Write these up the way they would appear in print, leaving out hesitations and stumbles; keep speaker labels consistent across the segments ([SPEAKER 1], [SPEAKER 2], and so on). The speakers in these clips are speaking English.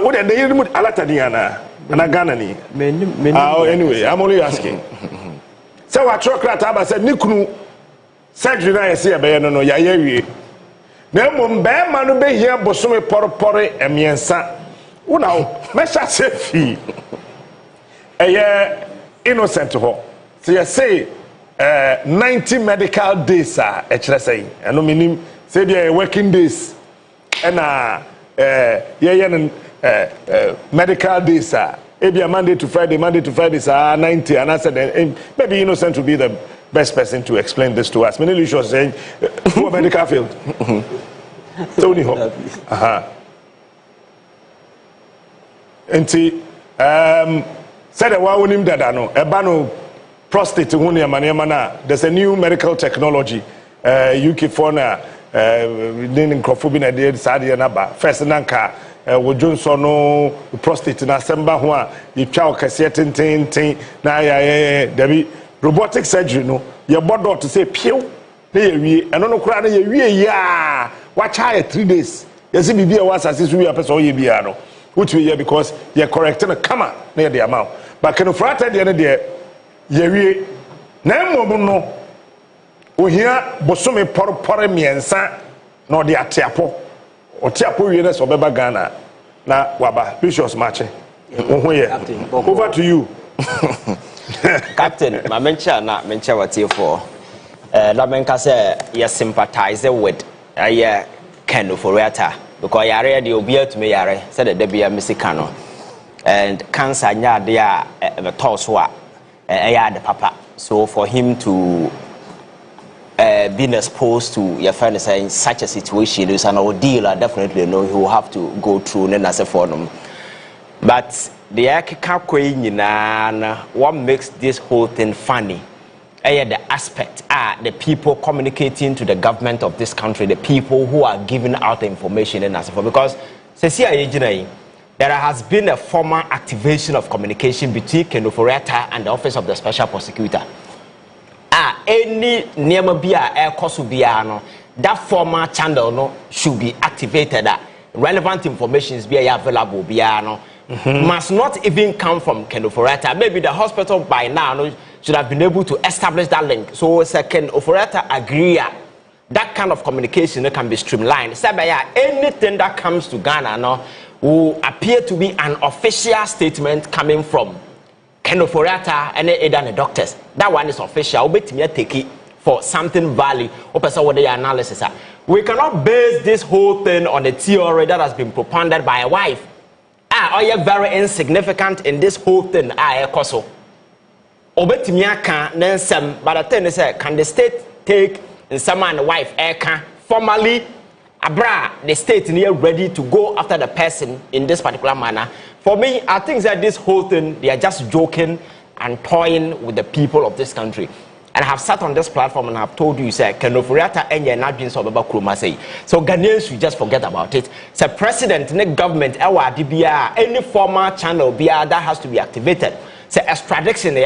[SPEAKER 1] What are they doing? Alatadiana and a Ghanani. Anyway, I'm only asking. So I truck that I said, Nikunu surgery. I see a bayan no yaye. Nemo bear man be here, Bosume Porpore, and Miensa. Una, Mesha Sefi. A year innocent to her. So you say 90 medical days are HSA. And no meaning, say they are working days. And medical days are. Maybe Monday to Friday is 90, and I said maybe Innocent will be the best person to explain this to us. Many was saying, who medical field? Tony Hawk. And see, said a wow him that I know, a bano prostate, there's a new medical technology, UK fauna, in Crofubina did Sadia Naba, first Nanka. Johnson no prostate na semba ho a ye twa okase tenten na Debbie robotic surgery no ye bodo to say pew na ye wie eno no kura na ye wie ya wa cha 3 days ye se bibia wa asase so wie person ye bia no which we here because ye correct na kama na ye the amount but Ken Ofori Atta de ye wie na mmom no ohia bosome porpore miensa na ode atiapo Otiapo Yenes Obeba Ghana na waba Bishop's match. Over to you.
[SPEAKER 2] Captain, my mencha what here for. La menka say you sympathize with Ken Ofori Atta because yare the obia to me yare said that there be a Mexicano and cancer nya there the toswa the papa. So for him to being exposed to your friend saying such a situation is an ordeal. I definitely know he will have to go through and as a forum. But the what makes this whole thing funny? The aspect the people communicating to the government of this country, the people who are giving out the information and as a because there has been a formal activation of communication between Ken Ofori Atta and the Office of the Special Prosecutor. Any Niama Bia air Kosubiano, that former channel no should be activated. Relevant information is available. Biano must not even come from Ken Ofori Atta. Maybe the hospital by now should have been able to establish that link. So Ken Ofori Atta agree that kind of communication can be streamlined. Anything that comes to Ghana will appear to be an official statement coming from Ken Ofori Atta and the doctors. That one is official. We take it for something value. What the analysis are. We cannot base this whole thing on a theory that has been propounded by a wife. Are you very insignificant in this whole thing? Koso. Obetimia can then some, but the thing is, can the state take in someone the wife formally? Abra, the state near ready to go after the person in this particular manner. For me, I think that this whole thing, they are just joking and toying with the people of this country. And I have sat on this platform and I have told you, sir, Ken Ofori Atta and you're not being so about Kurumase. So Ghanaians should just forget about it. So president, the government, any former channel that has to be activated. So extradition,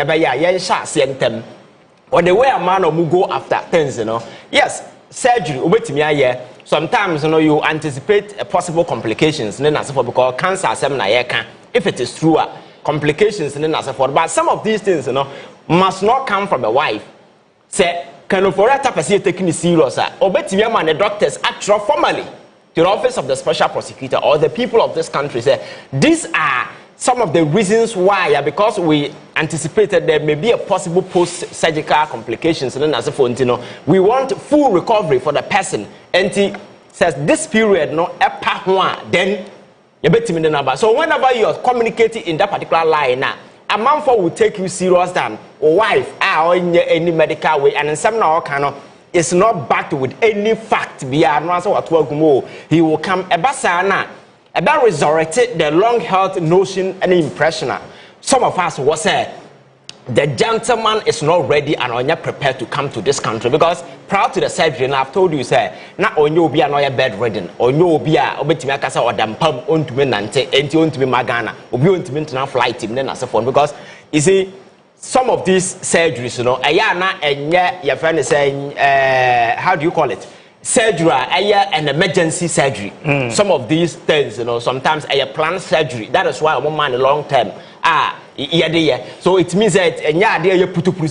[SPEAKER 2] or the way a man will go after things, Yes, surgery, sometimes you anticipate possible complications because cancer if it is true complications but some of these things must not come from a wife. Say Ken Ofori Atta person taking it serious the doctors actually formally to the Office of the Special Prosecutor or the people of this country say these are some of the reasons why because we anticipated there may be a possible post-surgical complications we want full recovery for the person and he says this period then so whenever you are communicating in that particular line a man for will take you serious than a wife or any medical way and in some now it's not backed with any fact he will come about resurrected the long held notion and impression. Some of us will say the gentleman is not ready and not prepared to come to this country because prior to the surgery, and I've told you, say, not on you be another bedridden, or you be a obetimaka or dampum on to me nante, and you to be magana, or you to me to flight him then as a phone because you see some of these surgeries, ayana and yet your friend is saying, how do you call it? surgery, an emergency surgery. Some of these things, you know, sometimes a planned surgery. That is why I'm man long term. So it means that you put for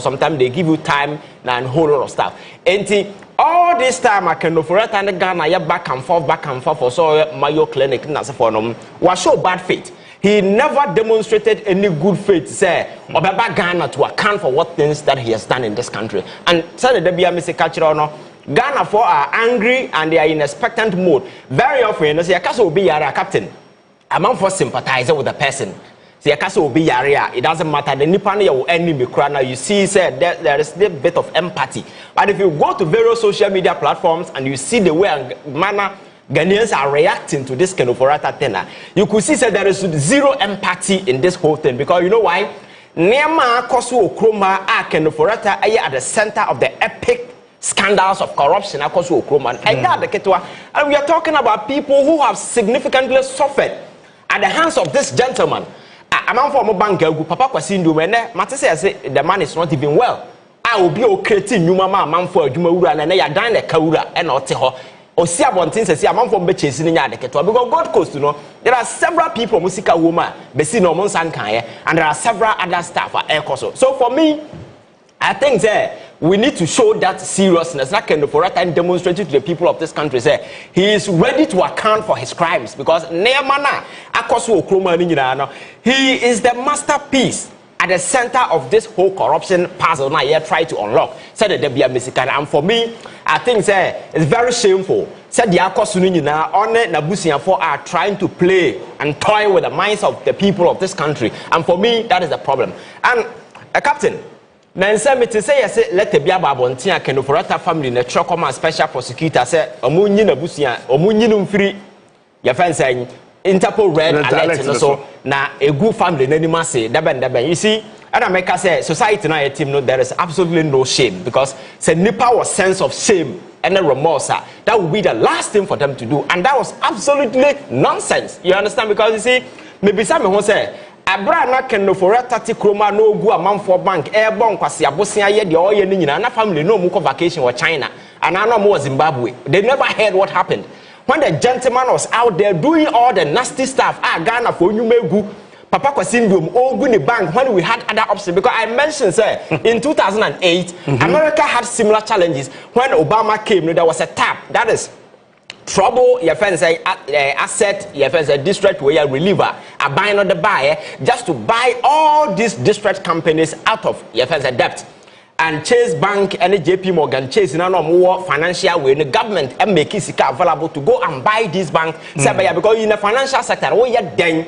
[SPEAKER 2] sometimes they give you time and whole lot of stuff. And all this time I can for it and Ghana back and forth for so Mayo Clinic for them was so bad faith. He never demonstrated any good faith, say, or Ghana to account for what things that he has done in this country. And said the Mr. Cultural Ghana for are angry and they are in expectant mode. Very often, as a castle be a captain. Among for sympathizer with the person. See, a castle will be area. It doesn't matter. The Nippon will enemy crana. You see, said there is a bit of empathy. But if you go to various social media platforms and you see the way and manner Ghanaians are reacting to this Ken Ofori Atta thing, you could see that there is zero empathy in this whole thing. Because you know why? Nema Kosu Okroma Ken Ofori Atta at the center of the epic scandals of corruption. And we are talking about people who have significantly suffered at the hands of this gentleman. A man from a bank, Papa Kwasindu, Matisse says the man is not even well. I will be okay, new mama, man for Juma, and they are dying a Kaura and not Teho. Or see about things, see a man from Betches in the because God goes to know there are several people, Musika woman, Bessino Monsankaya, and there are several other staff at Ecoso. So for me, I think that we need to show that seriousness. That Ken Ofori Atta and demonstrate to the people of this country. Say he is ready to account for his crimes because he is the masterpiece at the center of this whole corruption puzzle. Now here try to unlock. Said the Debia Mexican, and for me, I think that it's very shameful. Said the Akosunina on Nabusian for are trying to play and toy with the minds of the people of this country, and for me that is the problem. And a captain. Then say me to say yes, let the Biaba Bontia Ken Ofori Atta family the Chokoma special prosecutor say Omunyi Nabusia, Omunyi free your friend saying Interpol red alert so na a good family anymore say daben. You see, and America say society now a team no there is absolutely no shame because say Nipa was sense of shame and a remorse that would be the last thing for them to do, and that was absolutely nonsense. You understand? Because you see, maybe some who say Abrana Ken Ofori Atta Tikroma no go amount for bank airborne kwasi abosia ye de oye ni nyina na family no mu vacation or China and I know more Zimbabwe. They never heard what happened when the gentleman was out there doing all the nasty stuff. Ghana for you megu Papa Kwasindum Oguni Bank when we had other options, because I mentioned say in 2008 America had similar challenges when Obama came. There was a tap that is trouble your friends say asset your friends a district where you reliever a buying on the buyer just to buy all these district companies out of your friends debt. And Chase Bank and JP Morgan Chase in more financial way in the government and make it available to go and buy this bank because in the financial sector then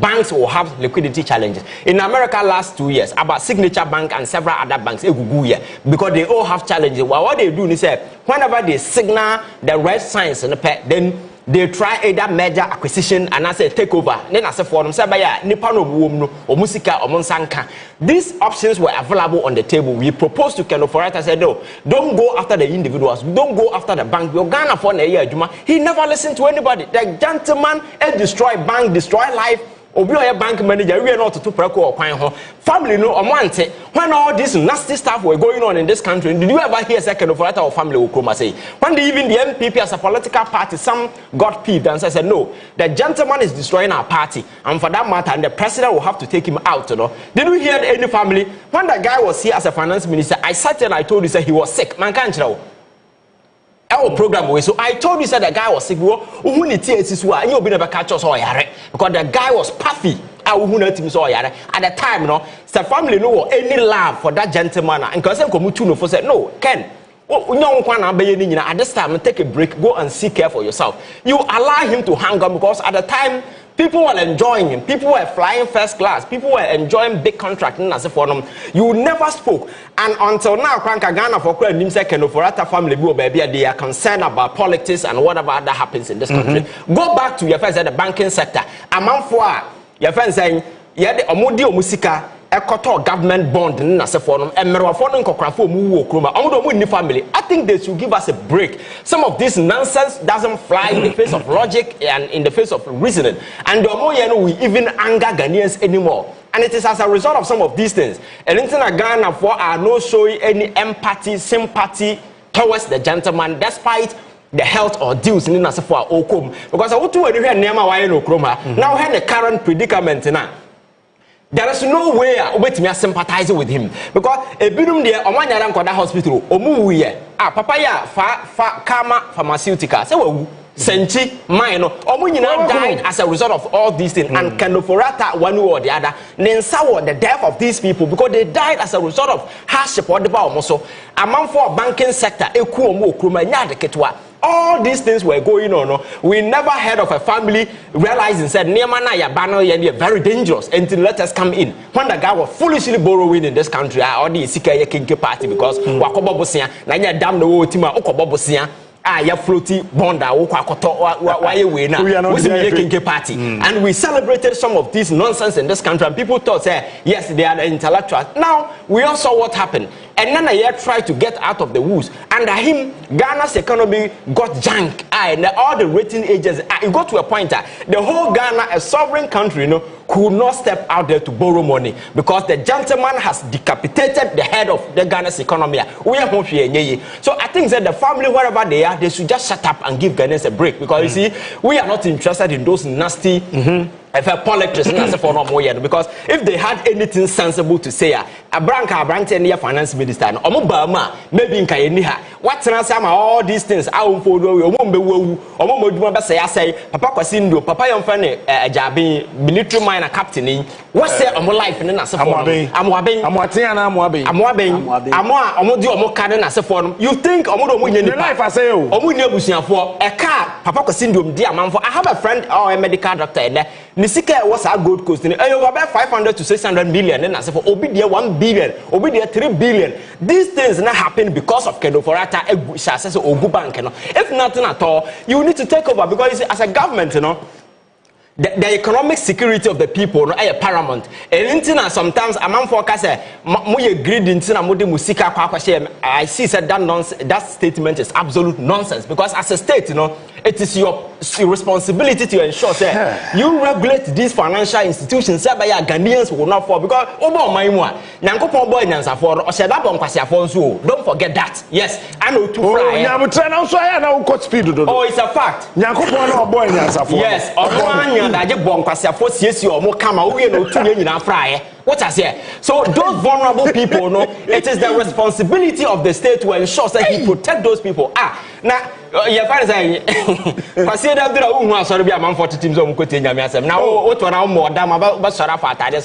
[SPEAKER 2] banks will have liquidity challenges. In America last 2 years about Signature Bank and several other banks because they all have challenges. Well, what they do is whenever they signal the red signs in the pet, then they try either merger acquisition and I say takeover. Then I say for them, say Nipa no Buomno or Musika or Monsanka. These options were available on the table. We proposed to Ken Ofori Atta said, no, don't go after the individuals, don't go after the bank. You're Ghana for a year, Juma. He never listened to anybody. The gentleman destroy bank, destroy life. Obi a bank manager, we are not to preko or kwan family no omante. When all this nasty stuff were going on in this country, did you ever hear Ken Ofori Atta or family Okroma say? When even the MPP as a political party, some got peeved and said, no, the gentleman is destroying our party, and for that matter, and the president will have to take him out. You know, did you hear any family? When the guy was here as a finance minister, I sat and I told you that he was sick. Man can't know. Our program way, so I told you that the guy was sick. Who need to and you'll be never catch us or because the guy was puffy. At the time, no, the family no any love for that gentleman. And because Komutuno said, no, Ken, at this time, take a break, go and seek care for yourself. You allow him to hang on because at the time, people were enjoying him. People were flying first class. People were enjoying big contracts. You never spoke. And until now, Ghana for Ken Ofori Atta family, they are concerned about politics and whatever that happens in this country. Go back to your friends at the banking sector. Among for your friends saying, yeah, the Omudi Musika. Ekoto government bond na se for them and merwafo nkokrafo mu wo kroma omo do mu family. I think they should give us a break. Some of this nonsense doesn't fly in the face of logic and in the face of reasoning, and we even anger Ghanaians anymore. And it is as a result of some of these things. And in Ghana for are no showing any empathy, sympathy towards the gentleman despite the health ordeals in Nasafo Okum. Because I want to hear Nema Wayo Kroma. Now, had the current predicament now. There is no way wait me sympathizing with him because a bidum there Omanyaran Koda Hospital Omuye papaya fa Kama pharmaceutical so Senchi mine Omunyina died as a result of all these things and Ken Ofori Atta one way or the other then saw the death of these people because they died as a result of hardship or the also among for banking sector eku omo okroma nya de ketwa. All these things were going on. We never heard of a family realizing said Niamana Yabano Yandi very dangerous until let us come in. When the guy was foolishly borrowing in this country, or the Sika Kinke party because Wakobobosia, Nanya Dam the Wotima, Okobobosia. Ya floaty bonda party and we celebrated some of this nonsense in this country and people thought yes they are the intellectuals. Now we all saw what happened and then I tried to get out of the woods. Under him Ghana's economy got junk and all the rating agencies it got to a point that the whole Ghana, a sovereign country, could not step out there to borrow money because the gentleman has decapitated the head of the Ghana's economy. So I think that the family, wherever they are, they should just shut up and give Ghanaians a break because you see, we are not interested in those nasty politics because if they had anything sensible to say, a branch and finance minister, maybe in Kayeniha, what's all these things? I won't follow say, Papa Kwasindo, Papa Yomfane, Jabi, military miner captain, what's say on my life in you think life I say, a car, Papa Kwasindo, dear man, I have a friend or a medical doctor in there. Nisika was a good cost in about 500 to 600 million and as for Obidia 1 billion, Obidia 3 billion. These things not happen because of Ken Ofori Atta or Bank. If nothing at all, you need to take over because as a government, the economic security of the people is paramount. And sometimes a man for I see said that statement is absolute nonsense because as a state, it is your responsibility to ensure that you regulate these financial institutions so that Ghanaians will not fall because don't forget that. Yes, I know to fly. Oh, it's a fact. Yes, what I say? So those vulnerable people, it is the responsibility of the state to ensure that he protect those people. Now, your father saying, "Consider that we sorry be among 40 teams on Kote Nyamiasem." Now, what one more damn about Sarafa? I was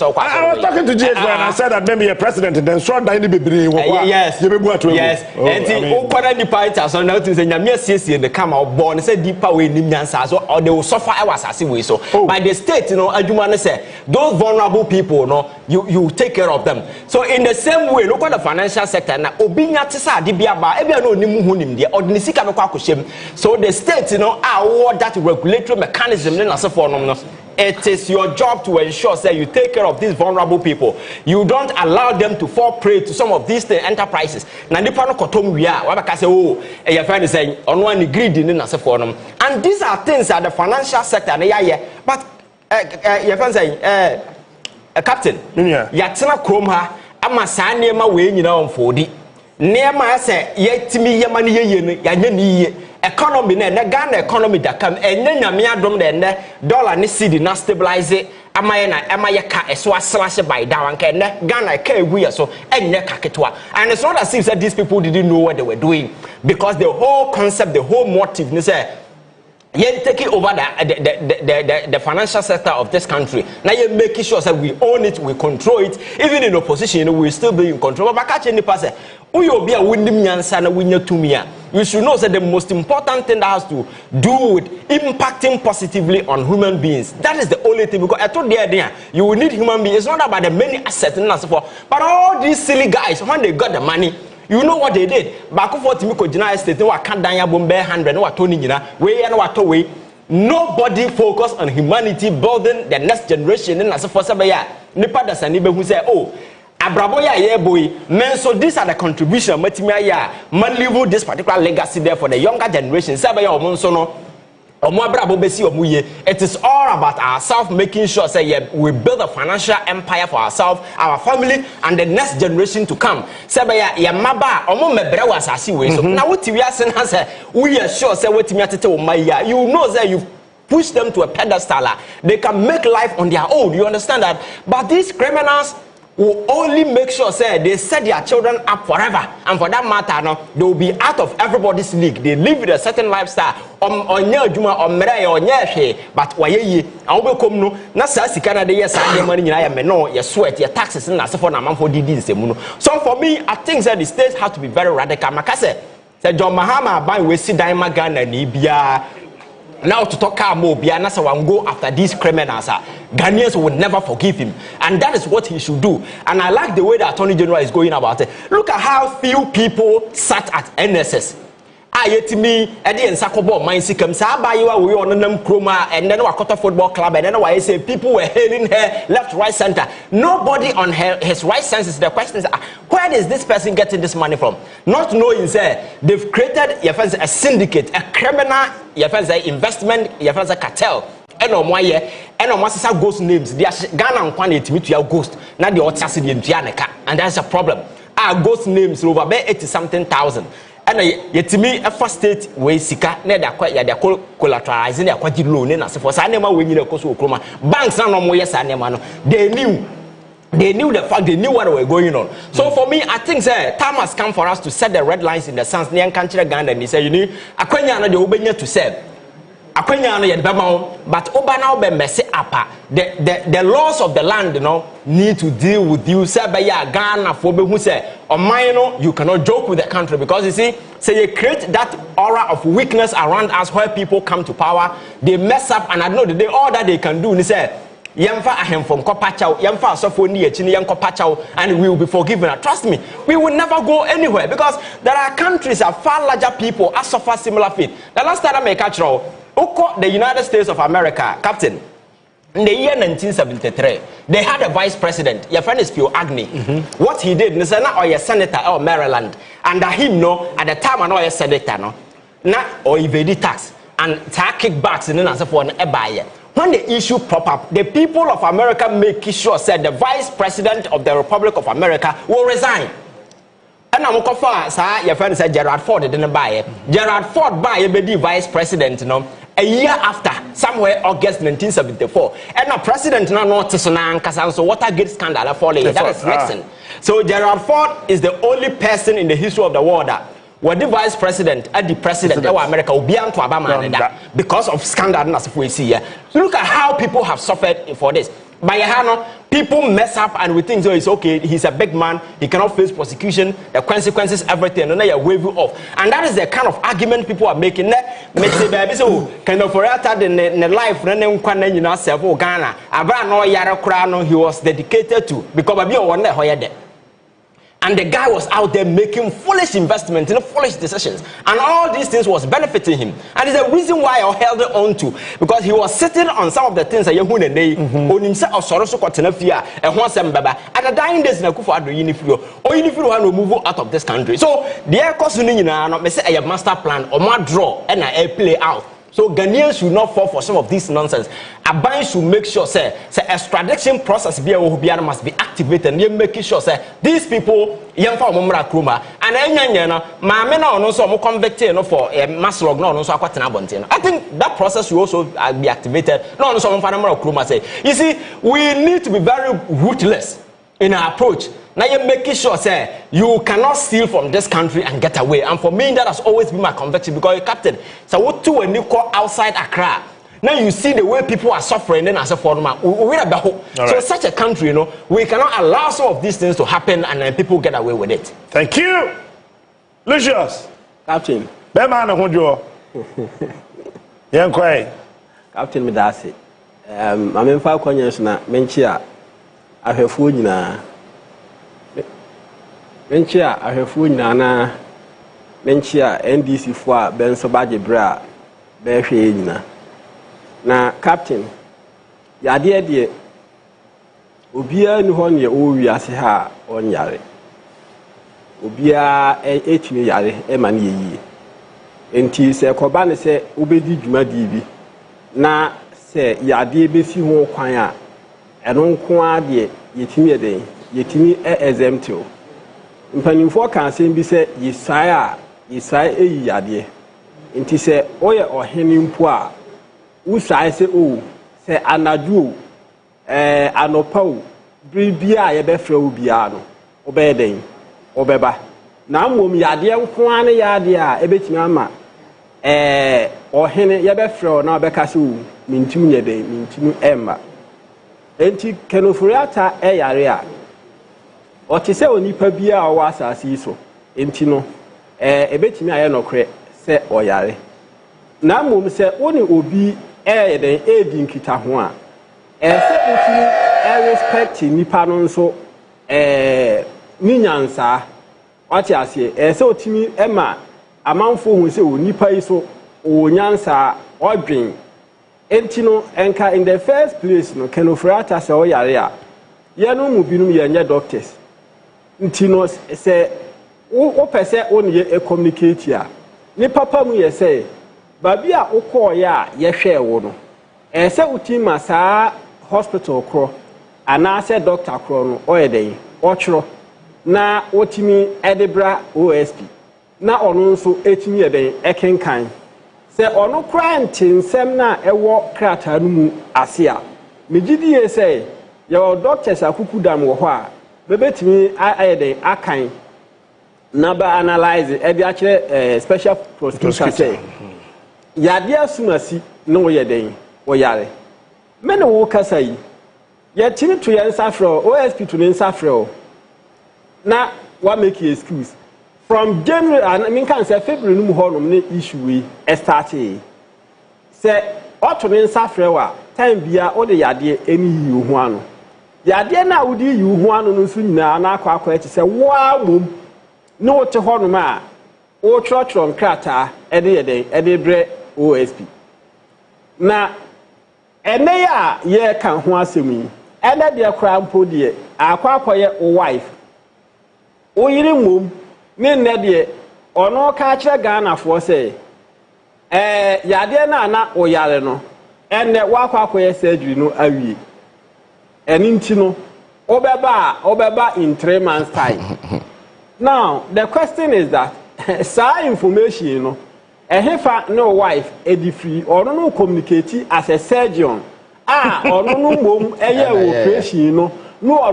[SPEAKER 1] talking to JS when I said that maybe a president and then short down the baby.
[SPEAKER 2] Yes, yes. And the Okwana party so now to say Nyamias in the camera born said deeper way Nyansa so or they will suffer. I was asking so by the state, Adumane say those vulnerable people, you take care of them. So in the same way, look at the financial sector now. Obinya tisa dibiaba ebia no nimu hunim dia odnisika bekwa akohyem. So the state, award that regulatory mechanism it is your job to ensure that you take care of these vulnerable people. You don't allow them to fall prey to some of these enterprises. Na nipa no kotom wia wabaka say oh your friend is saying on one greed in and these are things that the financial sector but your friend saying captain yatsena krom ha ama saa niema we nyina onfodi niema say yetimi yema ne yeye no yanya ni ye economy na Ghana economy da kam enye nyame adom de dollar ne cedi na stabilize amaye ka eso aslash by down kan Ghana ka egu so enye kaketwa and it's not as if that these people didn't know what they were doing because the whole concept, the whole motive ni say you're taking over the financial sector of this country. Now you're making sure that we own it, we control it. Even in opposition, we'll still be in control. But catch any person, you should know that the most important thing that has to do with impacting positively on human beings. That is the only thing. Because I told you there, you will need human beings. It's not about the many assets and so forth. But all these silly guys, when they got the money, you know what they did? Back for Timiko Jina Estate, no, I can't danya bombe 100, no, Tony Jina, way and what way. Nobody focus on humanity, building the next generation. And as for Sabaya, Nipa da Sanibe who say, oh, Abraboya, yeah, boy, man, so these are the contribution, Matimaya, man, leave this particular legacy there for the younger generation. Sabaya or Monsono. It is all about ourselves, making sure say we build a financial empire for ourselves, our family, and the next generation to come. Say ya maba omo mebre was asasi so now what we are saying we are sure say what me atete o maya, you know that you push them to a pedestal, they can make life on their own, you understand that? But these criminals will only make sure say they set their children up forever, and for that matter no, they will be out of everybody's league. They live with a certain lifestyle but no na sa sika na de yes and money nyina ya me no your sweat your taxes na se for na man for didi nsemu no. So for me I think that the states have to be very radical. Makase say John Mahama ban we si dan Ghana ni bia now to talk more Biana go after these criminals. Ghanaians will never forgive him, and that is what he should do. And I like the way the Attorney General is going about it. Look at how few people sat at NSS. Me, Eddie and Sakobo, mine sikam Sabayiwa, we on them Kroma, and then Wakota Football Club, and then I say people were hailing her left, right, center. Nobody on his right senses. The question is, where is this person getting this money from? Not knowing, say, they've created a syndicate, a criminal investment, a cartel. And on one year, and on what's ghost names, they are Ghana and Kwan to meet your ghost, not the Otsasi in Tianaka, and that's a problem. Our ghost names over 80-something thousand. And yet to me, a first state way sika, neither quite ya collateralizing a quite loan in us for Sanema when you go to Kroma. Banks are no more yes, they knew the fact, they knew what were going on. So for me, I think time has come for us to set the red lines in the sense near country Ghana and he said, you need a Quenya the Obenya to serve. But Obana be messy up. The laws of the land, need to deal with you. Say by Ghana for who say or minor, you cannot joke with the country because you see, you create that aura of weakness around us where people come to power, they mess up, and I know that all that they can do. They say, Yamfa ahem from Kopachao, Yamfa Sofoni, Chinian Kopachao, and we will be forgiven. Trust me, we will never go anywhere because there are countries that far larger people that suffer similar fate. The last time I make a the United States of America, Captain, in the year 1973, they had a vice president. Your friend is Phil Agnew. What he did, he said, "Now you're senator of Maryland." Under him, at the time, I know you're senator, now or evade tax and tax kickbacks and then answer for an buyer. When the issue pop up, the people of America make sure said the vice president of the Republic of America will resign. And I'm going to your friend said Gerald Ford didn't buy it. Gerald Ford buy a vice president, a year after, somewhere August 1974. And the president now noticed so Watergate scandal falling. That is Nixon. So Gerald Ford is the only person in the history of the world that were the vice president and the president of America will be to Obama because of scandal as we see here. Look at how people have suffered for this. By people mess up and we think so it's okay, he's a big man, he cannot face prosecution, the consequences, everything, and then you wave you off. And that is the kind of argument people are making. Ken Ofori Atta in the life, Ghana, he was dedicated to because and the guy was out there making foolish investments, foolish decisions. And all these things was benefiting him. And it's the reason why I held it on to. Because he was sitting on some of the things that you and they on himself or Soroso Kotenafia and once and Baba. At the dying days in a Kufa Unifrio, or Unifrio will move out of this country. So the air cost may say a master plan or my draw and I play out. So Ghanaians should not fall for some of this nonsense. Aban should make sure say extradition process must be activated and you making sure say these people yamfa omumra kroma and enyanyan no maame na ono so mo convicted no for maslog no so akwatena bonten. I think that process should also be activated. No ono so mo fa na kroma say. You see, we need to be very ruthless in our approach. Now you're making sure say you cannot steal from this country and get away. And for me, that has always been my conviction because Captain, so what to when you call outside Accra. Now you see the way people are suffering then as a former. So such a country, we cannot allow some of these things to happen and then people get away with it.
[SPEAKER 1] Thank you. Lucius.
[SPEAKER 3] Captain.
[SPEAKER 1] Bema na hojo. Yan kwai.
[SPEAKER 3] Captain Medasi. Amemfa kwanya na menchia ahwefu nyina. Menchia ahwefu nyina na menchia NDC fo a benso baje bra be hwe nyina. Na Captain yade de obia ni ho ne o wiase ha onyare obia etumi yare e ma ne yi enti se koba ne se obedi dwumadi bi na se yade besi ho kwan a eno nko ade yetimi eden yetimi exempt o mpanimfo kan asem bi se yisai eyi yade enti se oye ohene mpo a usai se o se anadu anopa o bibia ye be fra obia no obeden obeba na mmom yade nko ane yade a ebetimi ama ohene ye be fra na obeka se o mintim nyeden mintim emma enti Ken Ofori Atta yare a otise onipa bia o wa asase so enti no ebetimi aye nokre se oyare na mmom se woni obi yeden edi nkita ho a se otimi respect nipa no nso ni nyansa wati ase se otimi ema amanfo hu se onipa yi so o nyansa odwen enti no enka in the first place no Ken Ofori Atta se oyare a ye no mu binum ye nye doctors enti no se wo pese oni ye communicate a ni papa mu ye se babi a ukoya a ye hwe wo no se utima saa hospital kro ana se doctor kro no oyeden ochro na otimi edebra OSP na ono nso etimi yeden ekenkan se ono krant nsem na ewo krata no mu ase a megidie se ye doctors akukudam wo ho a bebetimi ayeden akan na ba analyze e bia kire special prosecutor say yade asumasi no wo yeden wo yare me no wo kasa yi ye timi to ye nsafro OSP to ne nsafro na what make you excuse from January and I mean can say February no ho no ne issue we started say oto ne nsafro wa time bia o de yade eni yi ho ano yade na wo di yi ho ano no so nyina na akwa echi say wa mom no te ho no ma o churchron krata ede bre OSP na ene ya ye kan ho asem yi ene de kra mpo de akwa ye o wife o yiri mom ne nne de ono ka kire Ghana fo se yade na o yare no ene wakwa ye surgery no awie eni nti no obeba in 3 months time. Now the question is that sa information you know ehefa no wife edi free or no communicate as a surgeon or no mom operation no no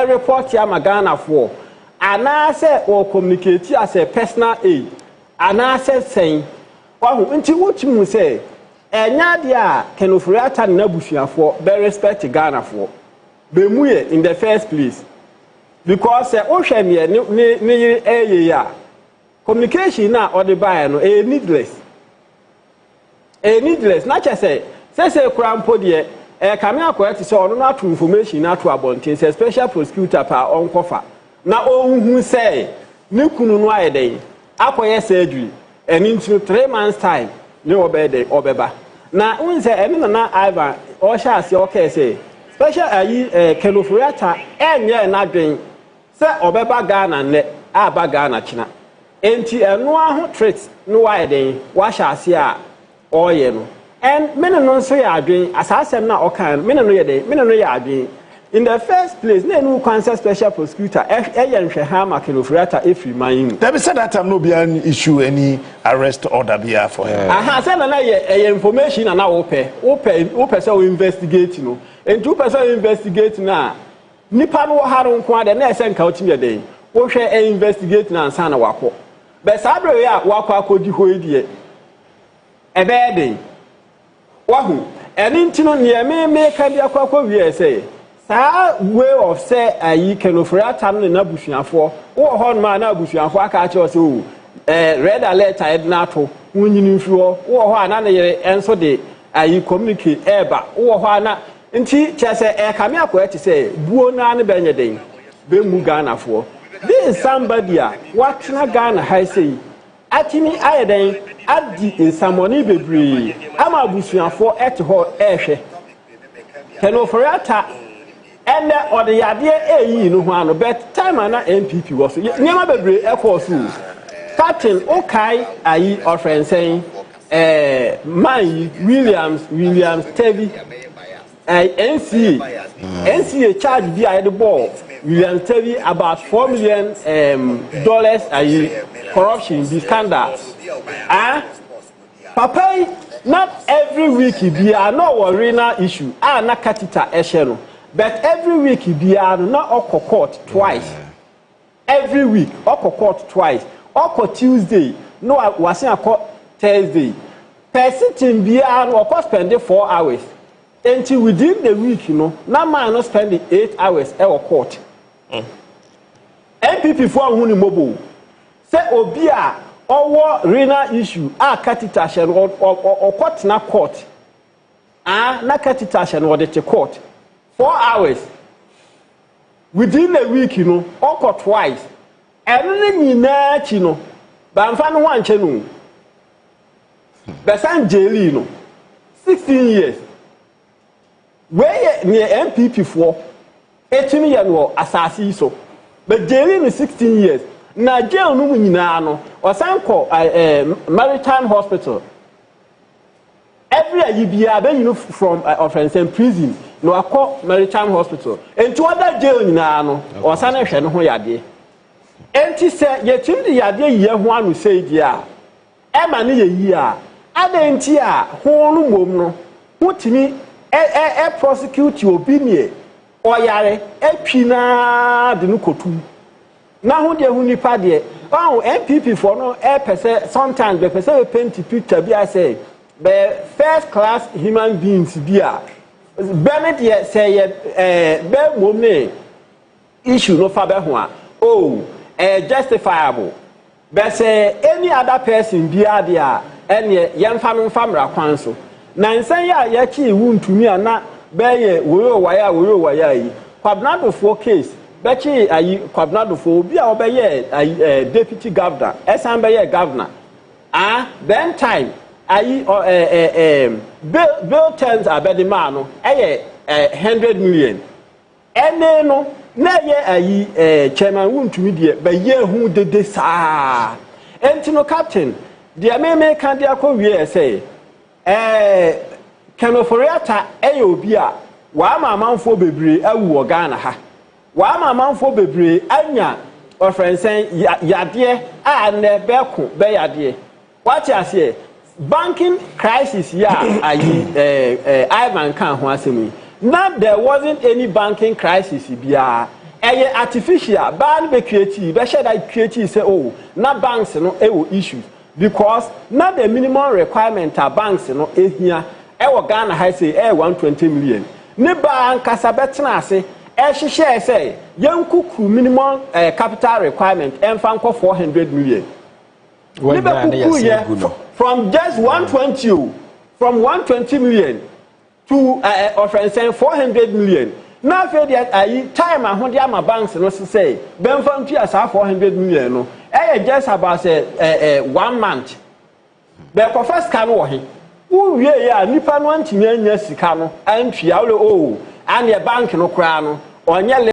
[SPEAKER 3] report ya magana for and I say or communicate as a personal aid and I said saying oh nti wotimu say enya dia Ken Ofori Atta na busuafo be respect Ghana for be muye in the first place because ohwe ne ya communication na or the buy no needless na che say krampo de kame akwati say ono na to information na to abontin say special prosecutor pa onkofa na ohun say ne kunu no ayeden akoye surgery into 3 months time ne obeba na unse emi na Ivan o sha ase okay say special Ken Ofori Atta enye na dwen se obeba Ghana ne aba Ghana china enti eno aho traits no widen wa sha ase a oye no and mene no so ya adwen asasem na okan mene no ya adwen in the first place na enu kwanse special prosecutor nhwe ha ma Ken Ofori Atta efri man
[SPEAKER 1] there be said that time no be an issue any arrest order be for him
[SPEAKER 3] say na ye information na ope say we investigate no and two person investigate na nipa no haro nko ade na ese nka otimi eden wo hwe investigate na ansa na wako be sabre ya wako akodi ho edie ebe eden wahu eni ntino ne me ka bia kwakwa wie say sa way of say Ken Ofori Atta no na busuafo wo ho no ma na busuafo aka ache o say red alert na to wunyini mfiro wo ho ana na yere enso de communicate eba wo ho ana nti chese kame akwati say buo na ne benye den be mu Ghana fo this is somebody what na Ghana high say atimi ayeden adi insamoni bebre ama busuafo ho ehwe Ken Ofori Atta ene ode yade eyi no ho ano but time na MPP was nyema bebre ekọ so Captain okay ayi offering saying man Williams Tevi NCA charge bi the ball Williams Tevi about $4 million ayi corruption the scandal papa not every week be no arena issue na katita esheno but every week be not oko court twice every week oko court twice oko Tuesday no wasin akọ Thursday person be oko spend 4 hours until within the week na man no spend 8 hours e court MPP for hu ni mobile say obi owo renal issue katita shen or court na court na katita shen or the court 4 hours within a week or twice and nyina chi no ba mfa no wanche no besan jeli 16 years where near MPP for 18 years no asasi so but jeli no 16 years na jail no nyina no osanko maritime hospital every year be from offense prison no akọ maritime hospital enti other jail nyina no osane hwe no ho yade enti se yetim de yade ye ho anu sei dia e ma ne ye yi a adenti a ho no mom no wotimi prosecute obi nie oyare etwina de no kotu na hu de hu nipa de MPP for no person sometimes the person paint picture be I say be first class human beings dia Bennett ye say be mom ne issue no fa be ho justifiable but say any other person bia dia ene yemfa no famra kwan so na nsan ya ya chi wuntumi ana be ye woyo waya yi kwabnado for case bechi ayi kwabnado for bi a obeye deputy governor esan beye governor then time ayi bill terms abedi man no 100 million ene no na ye ayi chairman wuntumi de be ye hu dede saa enti no captain de me kan de akọwie say Ken Ofori Atta obi a wa mamanfo bebre awu Ghana ha wa mamanfo bebre anya ofrensen yade ne beko be yade what you say banking crisis ya ayi Ivan kan ho asemi now there wasn't any banking crisis bia artificial ban be create be share that create say na banks no issues because now the minimum requirement are banks no ehia Ghana high say 120 million ne bank kasabetna ase share say yankuku minimum capital requirement enfanko 400 million from just 120 million to offering 400 million now for that time ahode ama banks no say benfantu asa 400 million no just about 1 month be ko first can wo he wo wie ya nipa no antimi anya sika no antwia wo and the bank no kra no onye